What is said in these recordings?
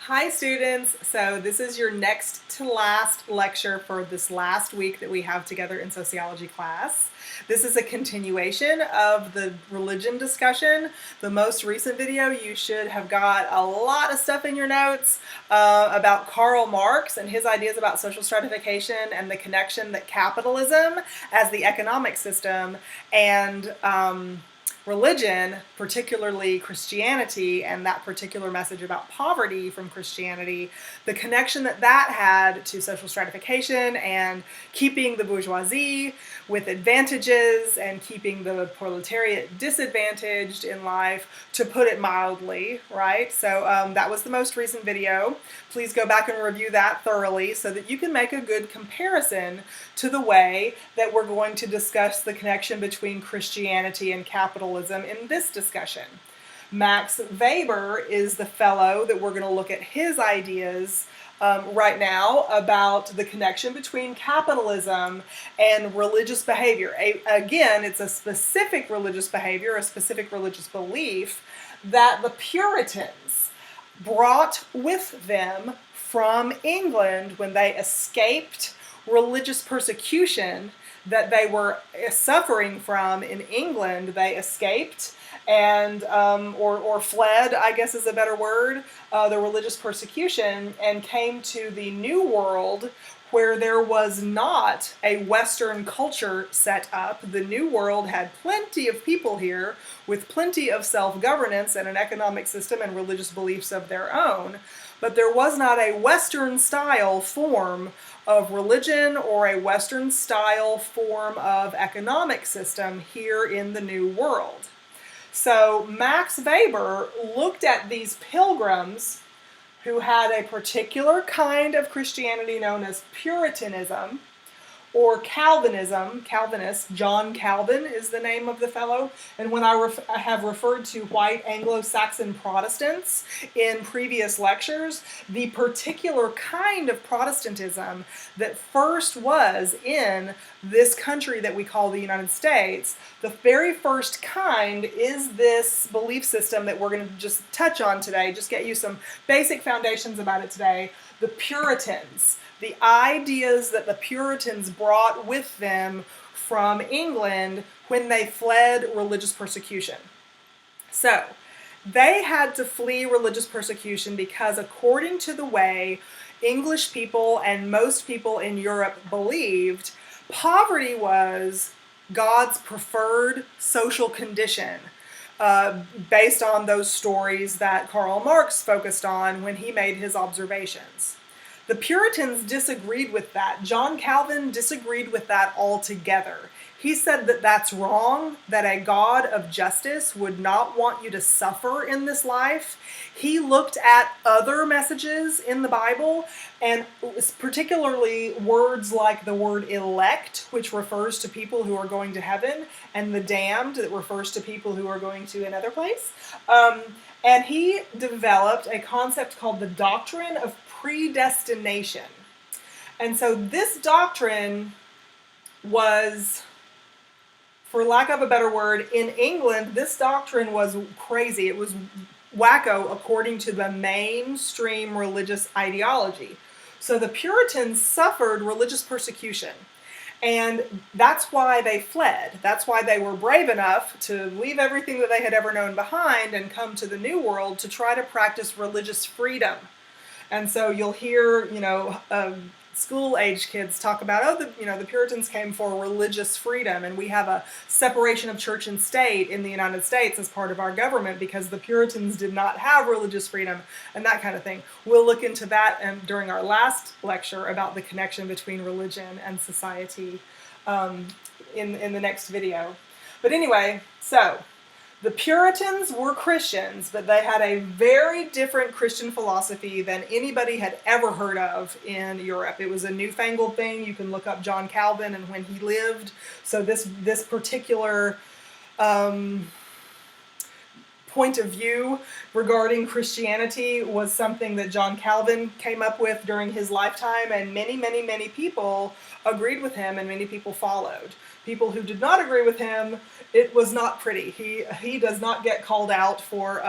Hi students, so this is your next to last lecture for this last week that we have together in sociology class. This is a continuation of the religion discussion. The most recent video, you should have got a lot of stuff in your notes about Karl Marx and his ideas about social stratification and the connection that capitalism as the economic system and religion, particularly Christianity, and that particular message about poverty from Christianity, the connection that that had to social stratification and keeping the bourgeoisie with advantages and keeping the proletariat disadvantaged in life, to put it mildly, right? So that was the most recent video. Please go back and review that thoroughly so that you can make a good comparison to the way that we're going to discuss the connection between Christianity and capitalism in this discussion. Max Weber is the fellow that we're going to look at his ideas right now about the connection between capitalism and religious behavior. Again, it's a specific religious behavior, a specific religious belief that the Puritans brought with them from England when they escaped religious persecution that they were suffering from in England. They escaped and or fled, I guess is a better word, the religious persecution, and came to the New World where there was not a Western culture set up. The New World had plenty of people here with plenty of self-governance and an economic system and religious beliefs of their own, but there was not a Western style form of religion or a Western style form of economic system here in the New World. So Max Weber looked at these pilgrims who had a particular kind of Christianity known as Puritanism or Calvinism. Calvinist, John Calvin is the name of the fellow. And when I have referred to white Anglo-Saxon Protestants in previous lectures, the particular kind of Protestantism that first was in this country that we call the United States, the very first kind is this belief system that we're going to just touch on today, just get you some basic foundations about it today, the Puritans. The ideas that the Puritans brought with them from England when they fled religious persecution. So, they had to flee religious persecution because, according to the way English people and most people in Europe believed, poverty was God's preferred social condition. Based on those stories that Karl Marx focused on when he made his observations. The Puritans disagreed with that. John Calvin disagreed with that altogether. He said that that's wrong, that a God of justice would not want you to suffer in this life. He looked at other messages in the Bible, and particularly words like the word elect, which refers to people who are going to heaven, and the damned, that refers to people who are going to another place. And he developed a concept called the doctrine of predestination. And so this doctrine was, for lack of a better word, in England, this doctrine was crazy. It was wacko according to the mainstream religious ideology. So the Puritans suffered religious persecution. And that's why they fled. That's why they were brave enough to leave everything that they had ever known behind and come to the New World to try to practice religious freedom. And so you'll hear, school-age kids talk about, the Puritans came for religious freedom, and we have a separation of church and state in the United States as part of our government because the Puritans did not have religious freedom and that kind of thing. We'll look into that during our last lecture about the connection between religion and society in the next video. But anyway, so the Puritans were Christians, but they had a very different Christian philosophy than anybody had ever heard of in Europe. It was a newfangled thing. You can look up John Calvin and when he lived. So this particular point of view regarding Christianity was something that John Calvin came up with during his lifetime, and many, many, many people agreed with him and many people followed. People who did not agree with him, it was not pretty. He does not get called out for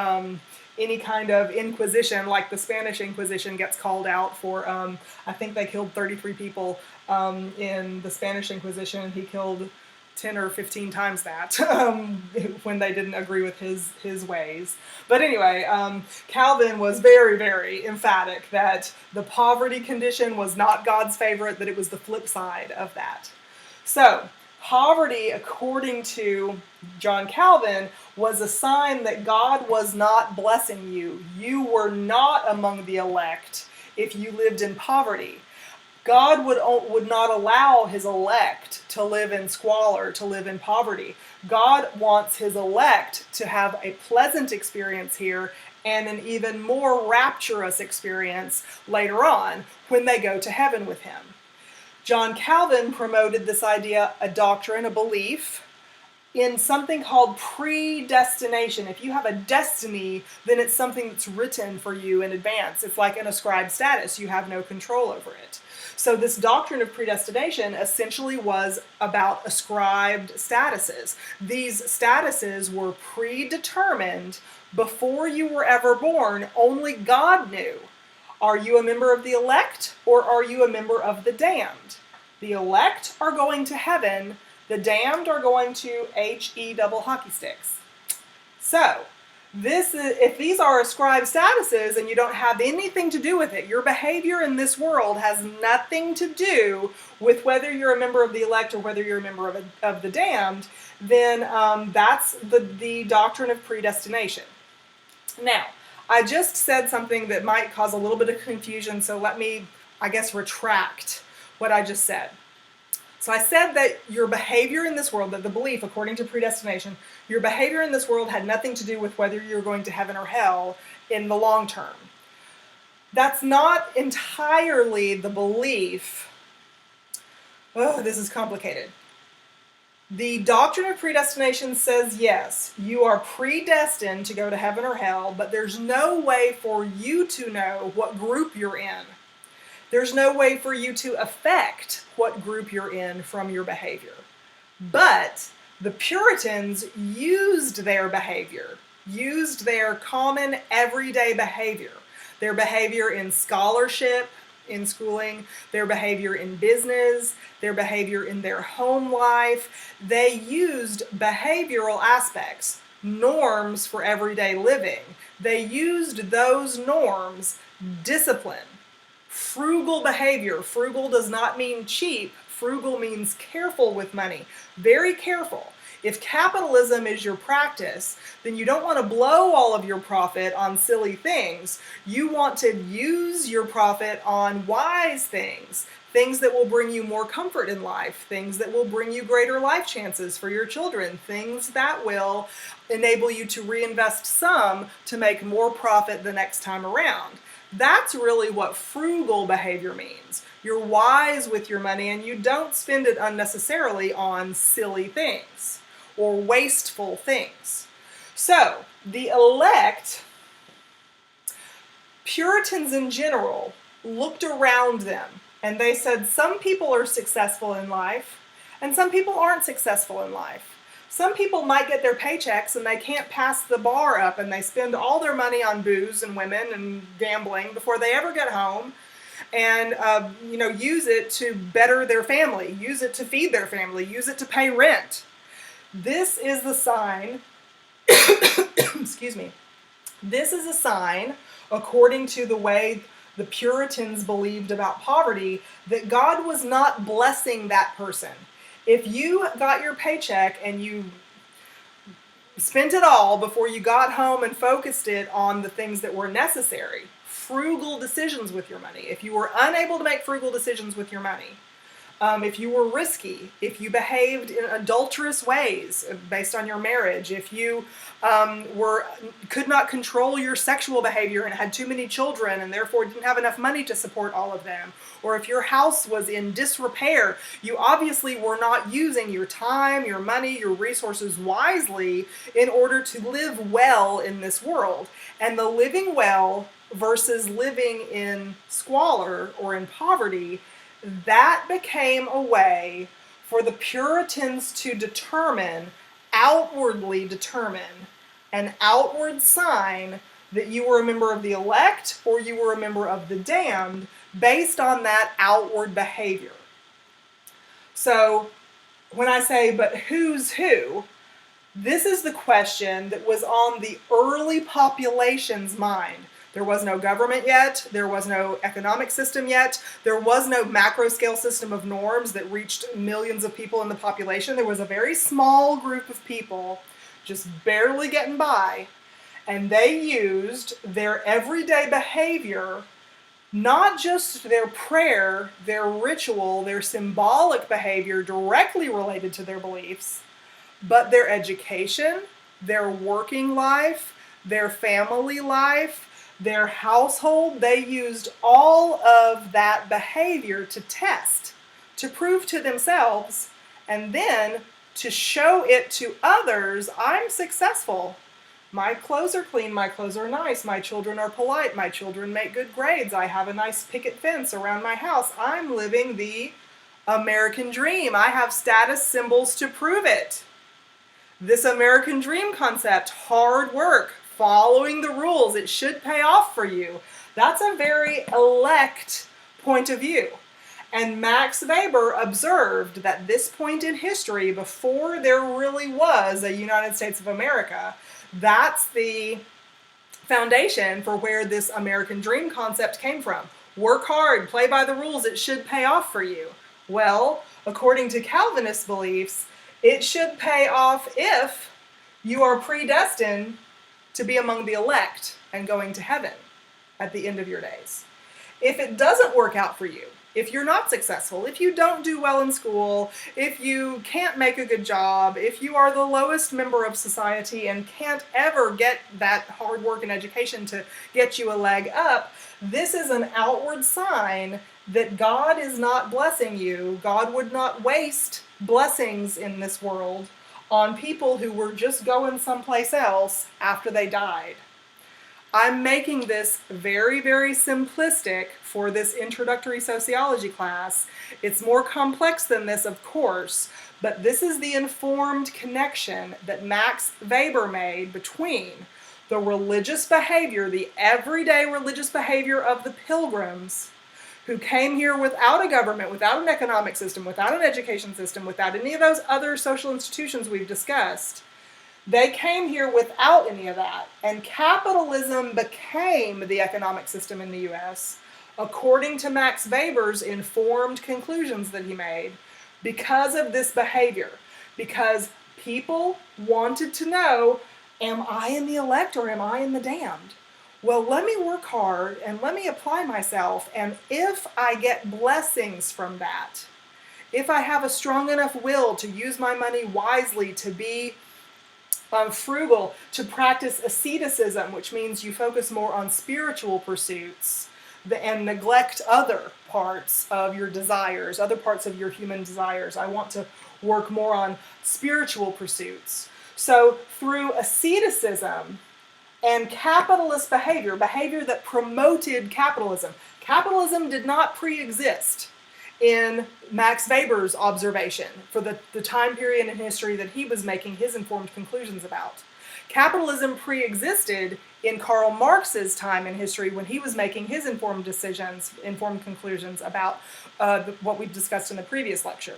any kind of inquisition, like the Spanish Inquisition gets called out for, I think they killed 33 people in the Spanish Inquisition. He killed 10 or 15 times that when they didn't agree with his ways. But anyway, Calvin was very, very emphatic that the poverty condition was not God's favorite, that it was the flip side of that. So, poverty, according to John Calvin, was a sign that God was not blessing you. You were not among the elect if you lived in poverty. God would not allow his elect to live in squalor, to live in poverty. God wants his elect to have a pleasant experience here and an even more rapturous experience later on when they go to heaven with him. John Calvin promoted this idea, a doctrine, a belief, in something called predestination. If you have a destiny, then it's something that's written for you in advance. It's like an ascribed status. You have no control over it. So this doctrine of predestination essentially was about ascribed statuses. These statuses were predetermined before you were ever born. Only God knew. Are you a member of the elect, or are you a member of the damned? The elect are going to heaven. The damned are going to HE double hockey sticks. So, if these are ascribed statuses and you don't have anything to do with it, your behavior in this world has nothing to do with whether you're a member of the elect or whether you're a member of the damned, then that's the doctrine of predestination. Now, I just said something that might cause a little bit of confusion, so let me, I guess, retract what I just said. So I said that your behavior in this world, that the belief, according to predestination, your behavior in this world had nothing to do with whether you're going to heaven or hell in the long term. That's not entirely the belief. Oh, this is complicated. The doctrine of predestination says, yes, you are predestined to go to heaven or hell, but there's no way for you to know what group you're in. There's no way for you to affect what group you're in from your behavior. But the Puritans used their behavior, used their common everyday behavior, their behavior in scholarship, in schooling, their behavior in business, their behavior in their home life. They used behavioral aspects, norms for everyday living. They used those norms, discipline, frugal behavior. Frugal does not mean cheap. Frugal means careful with money. Very careful. If capitalism is your practice, then you don't want to blow all of your profit on silly things. You want to use your profit on wise things, things that will bring you more comfort in life, things that will bring you greater life chances for your children, things that will enable you to reinvest some to make more profit the next time around. That's really what frugal behavior means. You're wise with your money and you don't spend it unnecessarily on silly things or wasteful things. So, the elect, Puritans in general, looked around them and they said some people are successful in life and some people aren't successful in life. Some people might get their paychecks and they can't pass the bar up and they spend all their money on booze and women and gambling before they ever get home and use it to better their family, use it to feed their family, use it to pay rent. This is the sign, excuse me, this is a sign, according to the way the Puritans believed about poverty, that God was not blessing that person. If you got your paycheck and you spent it all before you got home and focused it on the things that were necessary, frugal decisions with your money, if you were unable to make frugal decisions with your money, if you were risky, if you behaved in adulterous ways based on your marriage, if you could not control your sexual behavior and had too many children and therefore didn't have enough money to support all of them, or if your house was in disrepair, you obviously were not using your time, your money, your resources wisely in order to live well in this world. And the living well versus living in squalor or in poverty, that became a way for the Puritans to outwardly determine, an outward sign that you were a member of the elect or you were a member of the damned based on that outward behavior. So when I say, but who's who, this is the question that was on the early population's mind. There was no government yet. There was no economic system yet. There was no macro scale system of norms that reached millions of people in the population. There was a very small group of people just barely getting by, and they used their everyday behavior, not just their prayer, their ritual, their symbolic behavior directly related to their beliefs, but their education, their working life, their family life, their household. They used all of that behavior to test, to prove to themselves, and then to show it to others. I'm successful. My clothes are clean, my clothes are nice, my children are polite, my children make good grades, I have a nice picket fence around my house. I'm living the American dream. I have status symbols to prove it. This American dream concept, hard work, following the rules, it should pay off for you. That's a very elect point of view. And Max Weber observed that this point in history, before there really was a United States of America, that's the foundation for where this American dream concept came from. Work hard, play by the rules, it should pay off for you. Well, according to Calvinist beliefs, it should pay off if you are predestined to be among the elect and going to heaven at the end of your days. If it doesn't work out for you, if you're not successful, if you don't do well in school, if you can't make a good job, if you are the lowest member of society and can't ever get that hard work and education to get you a leg up, this is an outward sign that God is not blessing you. God would not waste blessings in this world on people who were just going someplace else after they died. I'm making this very, very simplistic for this introductory sociology class. It's more complex than this, of course, but this is the informed connection that Max Weber made between the religious behavior, the everyday religious behavior of the Pilgrims, who came here without a government, without an economic system, without an education system, without any of those other social institutions we've discussed. They came here without any of that, and capitalism became the economic system in the U.S., according to Max Weber's informed conclusions that he made, because of this behavior. Because people wanted to know, am I in the elect or am I in the damned? Well, let me work hard and let me apply myself, and if I get blessings from that, if I have a strong enough will to use my money wisely, to be frugal, to practice asceticism, which means you focus more on spiritual pursuits and neglect other parts of your desires, other parts of your human desires. I want to work more on spiritual pursuits. So through asceticism and capitalist behavior, behavior that promoted capitalism. Capitalism did not pre-exist in Max Weber's observation for the time period in history that he was making his informed conclusions about. Capitalism pre-existed in Karl Marx's time in history when he was making his informed conclusions about what we discussed in the previous lecture.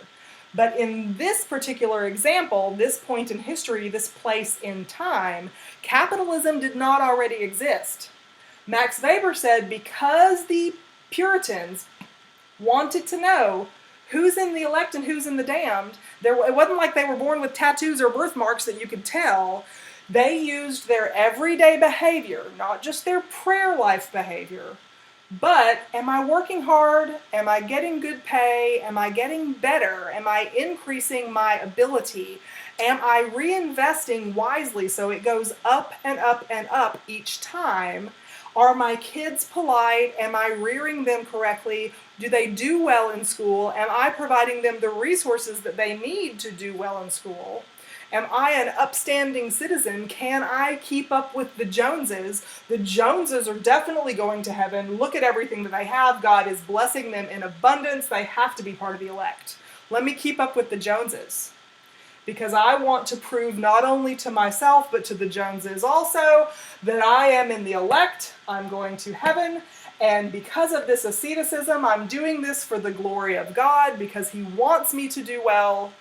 But in this particular example, this point in history, this place in time, capitalism did not already exist. Max Weber said because the Puritans wanted to know who's in the elect and who's in the damned, it wasn't like they were born with tattoos or birthmarks that you could tell. They used their everyday behavior, not just their prayer life behavior, but am I working hard? Am I getting good pay? Am I getting better? Am I increasing my ability? Am I reinvesting wisely so it goes up and up and up each time? Are my kids polite? Am I rearing them correctly? Do they do well in school? Am I providing them the resources that they need to do well in school? Am I an upstanding citizen? Can I keep up with the Joneses? The Joneses are definitely going to heaven. Look at everything that they have. God is blessing them in abundance. They have to be part of the elect. Let me keep up with the Joneses. because I want to prove not only to myself but to the Joneses also that I am in the elect, I'm going to heaven, and because of this asceticism, I'm doing this for the glory of God because he wants me to do well,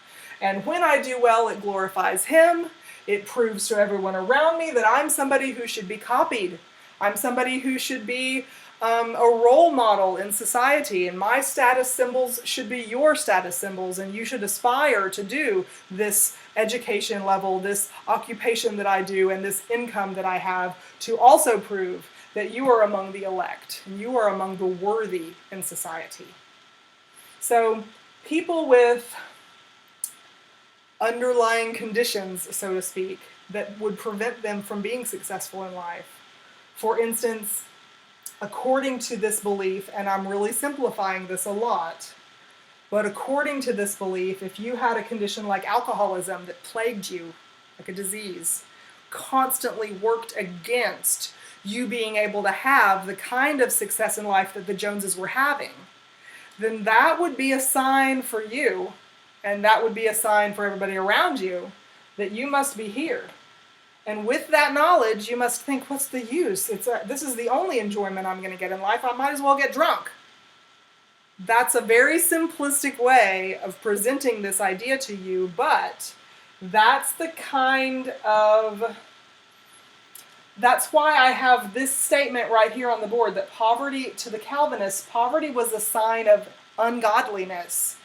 and when I do well, it glorifies him. It proves to everyone around me that I'm somebody who should be copied. I'm somebody who should be a role model in society, and my status symbols should be your status symbols, and you should aspire to do this education level, this occupation that I do, and this income that I have to also prove that you are among the elect, and you are among the worthy in society. So people with underlying conditions, so to speak, that would prevent them from being successful in life. For instance, according to this belief, and I'm really simplifying this a lot, but according to this belief, if you had a condition like alcoholism that plagued you, like a disease, constantly worked against you being able to have the kind of success in life that the Joneses were having, then that would be a sign for you, and that would be a sign for everybody around you, that you must be here. And with that knowledge, you must think, what's the use? This is the only enjoyment I'm going to get in life. I might as well get drunk. That's a very simplistic way of presenting this idea to you, but that's why I have this statement right here on the board, that poverty, to the Calvinists, poverty was a sign of ungodliness.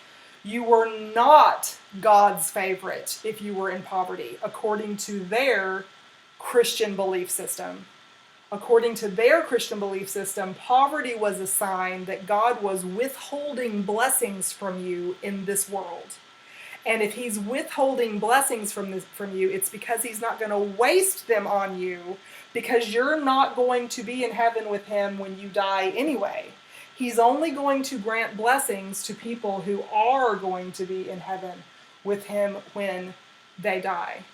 You were not God's favorite if you were in poverty, according to their Christian belief system. According to their Christian belief system, poverty was a sign that God was withholding blessings from you in this world. And if he's withholding blessings from you, it's because he's not going to waste them on you, because you're not going to be in heaven with him when you die anyway. He's only going to grant blessings to people who are going to be in heaven with him when they die.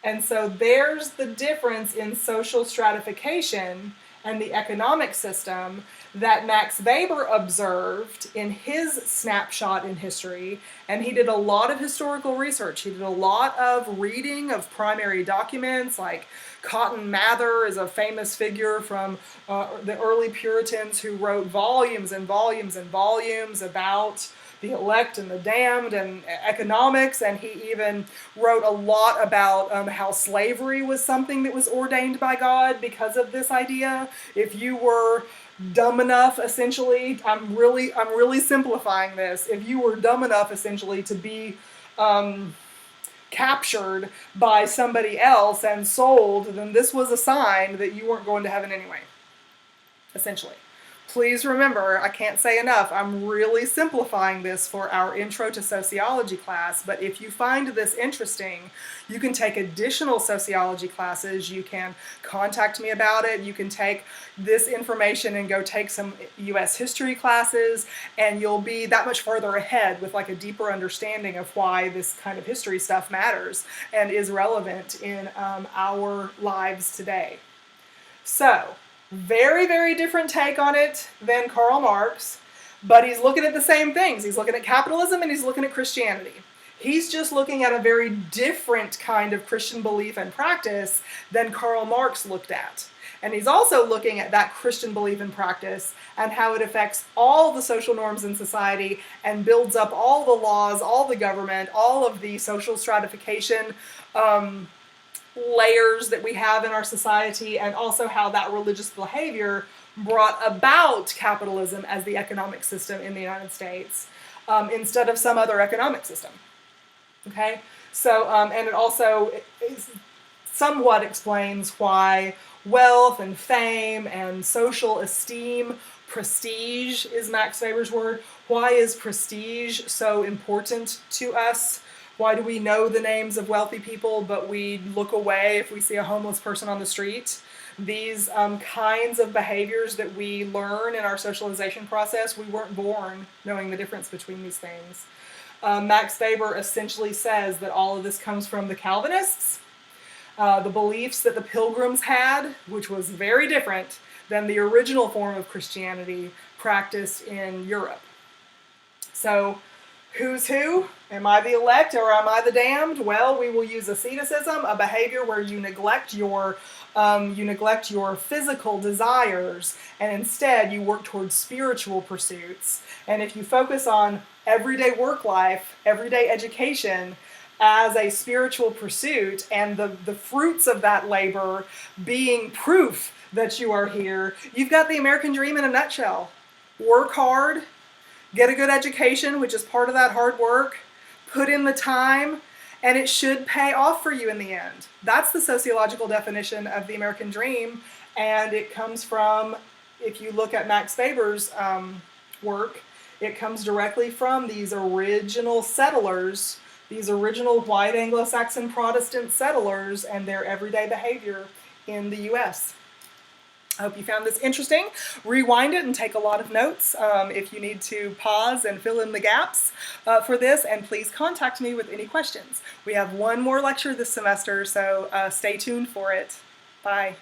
And so there's the difference in social stratification and the economic system that Max Weber observed in his snapshot in history. And he did a lot of historical research. He did a lot of reading of primary documents, like Cotton Mather is a famous figure from the early Puritans who wrote volumes and volumes and volumes about the elect and the damned and economics, and he even wrote a lot about how slavery was something that was ordained by God because of this idea. If you were dumb enough, essentially, I'm really simplifying this, if you were dumb enough essentially to be captured by somebody else and sold, then this was a sign that you weren't going to heaven anyway, essentially. Please remember, I can't say enough, I'm really simplifying this for our Intro to Sociology class, but if you find this interesting, you can take additional sociology classes, you can contact me about it, you can take this information and go take some U.S. history classes, and you'll be that much further ahead with like a deeper understanding of why this kind of history stuff matters and is relevant in our lives today. So, very, very different take on it than Karl Marx, but he's looking at the same things. He's looking at capitalism and he's looking at Christianity. He's just looking at a very different kind of Christian belief and practice than Karl Marx looked at. And he's also looking at that Christian belief and practice and how it affects all the social norms in society and builds up all the laws, all the government, all of the social stratification layers that we have in our society, and also how that religious behavior brought about capitalism as the economic system in the United States instead of some other economic system. Okay? So, and it also somewhat explains why wealth and fame and social esteem, prestige is Max Weber's word. Why is prestige so important to us? Why do we know the names of wealthy people, but we look away if we see a homeless person on the street? These kinds of behaviors that we learn in our socialization process, we weren't born knowing the difference between these things. Max Weber essentially says that all of this comes from the Calvinists, the beliefs that the Pilgrims had, which was very different than the original form of Christianity practiced in Europe. So, Who's who? Am I the elect or am I the damned? Well, we will use asceticism, a behavior where you neglect your physical desires and instead you work towards spiritual pursuits. And if you focus on everyday work life, everyday education as a spiritual pursuit and the fruits of that labor being proof that you are here, you've got the American dream in a nutshell. Work hard, get a good education, which is part of that hard work, put in the time, and it should pay off for you in the end. That's the sociological definition of the American dream, and it comes from, if you look at Max Weber's work, it comes directly from these original settlers, these original white Anglo-Saxon Protestant settlers and their everyday behavior in the U.S. I hope you found this interesting. Rewind it and take a lot of notes if you need to pause and fill in the gaps for this, and please contact me with any questions. We have one more lecture this semester, so stay tuned for it. Bye.